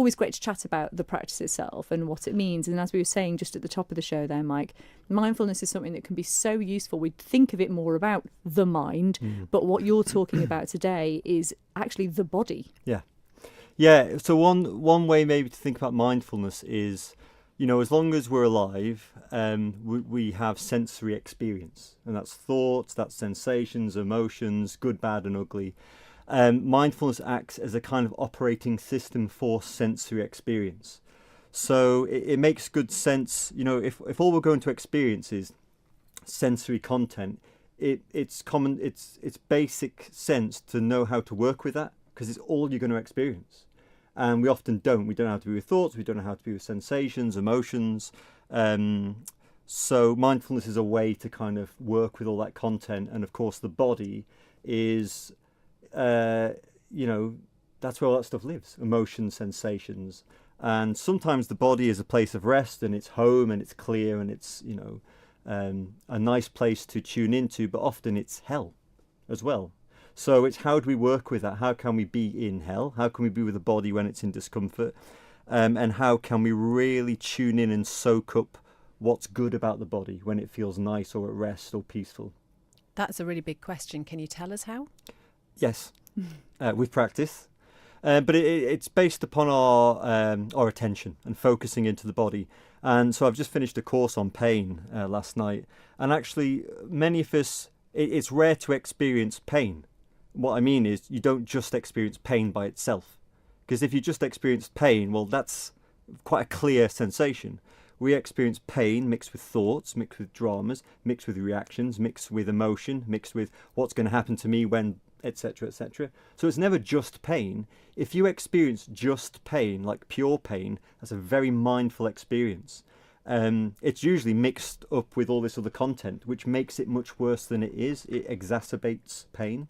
always great to chat about the practice itself and what it means. And as we were saying just at the top of the show there, Mike, mindfulness is something that can be so useful. We think of it more about the mind, but what you're talking about today is actually the body. Yeah. So one way maybe to think about mindfulness is, as long as we're alive, we have sensory experience, and that's thoughts, that's sensations, emotions, good, bad, and ugly. Mindfulness acts as a kind of operating system for sensory experience. So it makes good sense, if all we're going to experience is sensory content, it's basic sense to know how to work with that, because it's all you're going to experience. And we often don't. We don't know how to be with thoughts. We don't know how to be with sensations, emotions. So mindfulness is a way to kind of work with all that content. And of course, the body is, that's where all that stuff lives. Emotions, sensations. And sometimes the body is a place of rest, and it's home, and it's clear, and it's, a nice place to tune into. But often it's hell as well. So it's how do we work with that? How can we be in hell? How can we be with the body when it's in discomfort? And how can we really tune in and soak up what's good about the body when it feels nice or at rest or peaceful? That's a really big question. Can you tell us how? Yes, with practice. But it's based upon our attention and focusing into the body. And so I've just finished a course on pain last night. And actually, many of us, it's rare to experience pain. What I mean is you don't just experience pain by itself. Because if you just experience pain, well, that's quite a clear sensation. We experience pain mixed with thoughts, mixed with dramas, mixed with reactions, mixed with emotion, mixed with what's going to happen to me when, etc., etc. So it's never just pain. If you experience just pain, like pure pain, that's a very mindful experience. It's usually mixed up with all this other content, which makes it much worse than it is. It exacerbates pain.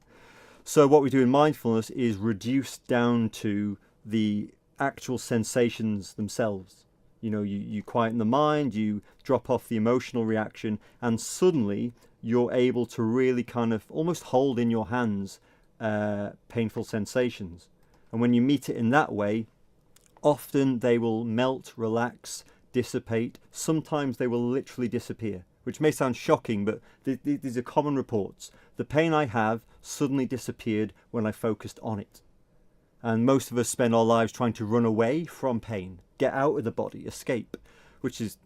So what we do in mindfulness is reduce down to the actual sensations themselves. You quieten the mind, you drop off the emotional reaction, and suddenly you're able to really kind of almost hold in your hands painful sensations. And when you meet it in that way, often they will melt, relax, dissipate. Sometimes they will literally disappear, which may sound shocking, but these are common reports. The pain I have suddenly disappeared when I focused on it. And most of us spend our lives trying to run away from pain, get out of the body, escape, which is,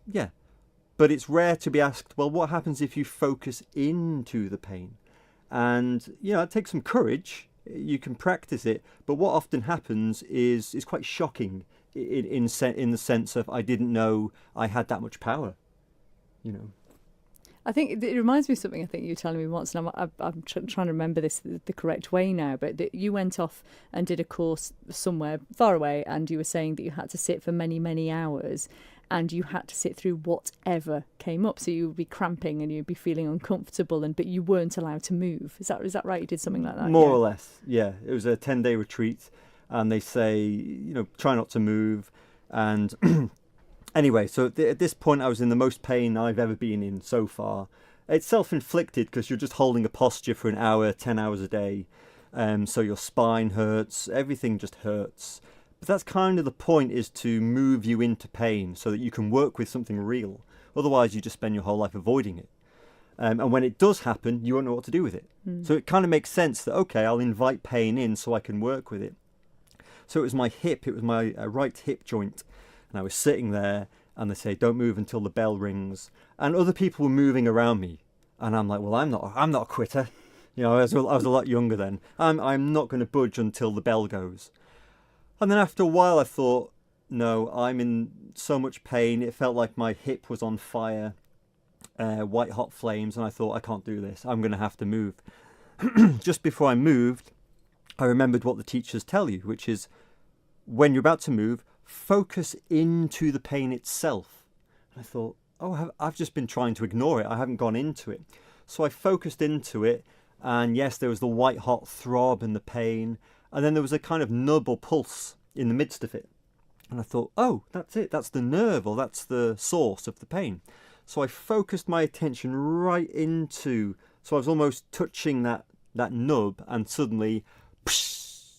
But it's rare to be asked, well, what happens if you focus into the pain? And, it takes some courage. You can practice it. But what often happens is quite shocking in the sense of I didn't know I had that much power, I think it reminds me of something I think you were telling me once, and I'm trying to remember this the correct way now, but that you went off and did a course somewhere far away, and you were saying that you had to sit for many, many hours, and you had to sit through whatever came up. So you would be cramping and you'd be feeling uncomfortable, but you weren't allowed to move. Is that right? You did something like that? More or less, yeah. It was a 10-day retreat, and they say, try not to move. And anyway, so at this point I was in the most pain I've ever been in so far. It's self-inflicted because you're just holding a posture for an hour, 10 hours a day. So your spine hurts, everything just hurts. But that's kind of the point, is to move you into pain so that you can work with something real. Otherwise, you just spend your whole life avoiding it. And when it does happen, you won't know what to do with it. So it kind of makes sense that, okay, I'll invite pain in so I can work with it. So it was my hip, it was my right hip joint. And I was sitting there, and they say, don't move until the bell rings. And other people were moving around me. And I'm like, well, I'm not a quitter. I was a lot younger then. I'm not going to budge until the bell goes. And then after a while I thought, no, I'm in so much pain. It felt like my hip was on fire, white hot flames. And I thought, I can't do this. I'm going to have to move. Just before I moved, I remembered what the teachers tell you, which is when you're about to move, focus into the pain itself. And I thought, I've just been trying to ignore it. I haven't gone into it. So I focused into it. And yes, there was the white hot throb and the pain. And then there was a kind of nub or pulse in the midst of it. And I thought, oh, that's it. That's the nerve, or that's the source of the pain. So I focused my attention right into, so I was almost touching that nub, and suddenly, psh,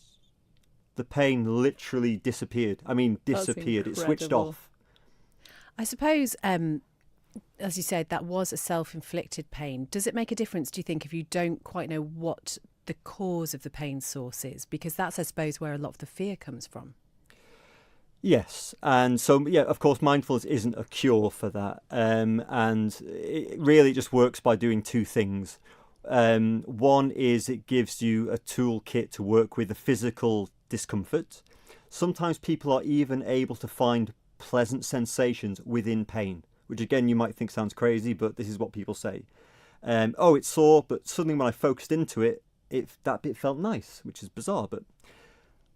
the pain literally disappeared. I mean, disappeared. It switched incredible. off. I suppose, as you said, that was a self-inflicted pain. Does it make a difference, do you think, if you don't quite know what the cause of the pain source is? Because that's, I suppose, where a lot of the fear comes from. Yes, and so of course, mindfulness isn't a cure for that, and it really just works by doing two things. One is it gives you a toolkit to work with the physical discomfort. Sometimes people are even able to find pleasant sensations within pain, which again you might think sounds crazy, but this is what people say. Oh, it's sore, but suddenly when I focused into it, that bit felt nice, which is bizarre, but.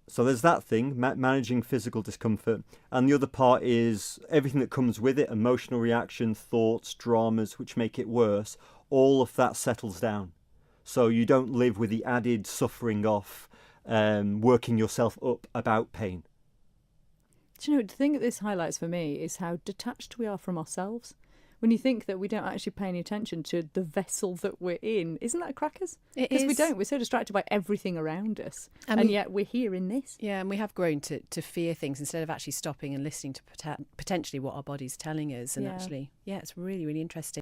So there's that thing, managing physical discomfort. And the other part is everything that comes with it, emotional reaction, thoughts, dramas, which make it worse. All of that settles down. So you don't live with the added suffering of working yourself up about pain. Do you know, the thing that this highlights for me is how detached we are from ourselves. When you think that we don't actually pay any attention to the vessel that we're in, isn't that crackers? It Because we is. don't. We're so distracted by everything around us, And and we- yet we're here in this. Yeah, and we have grown to fear things instead of actually stopping and listening to potentially what our body's telling us. And Yeah. actually, yeah, it's really, really interesting.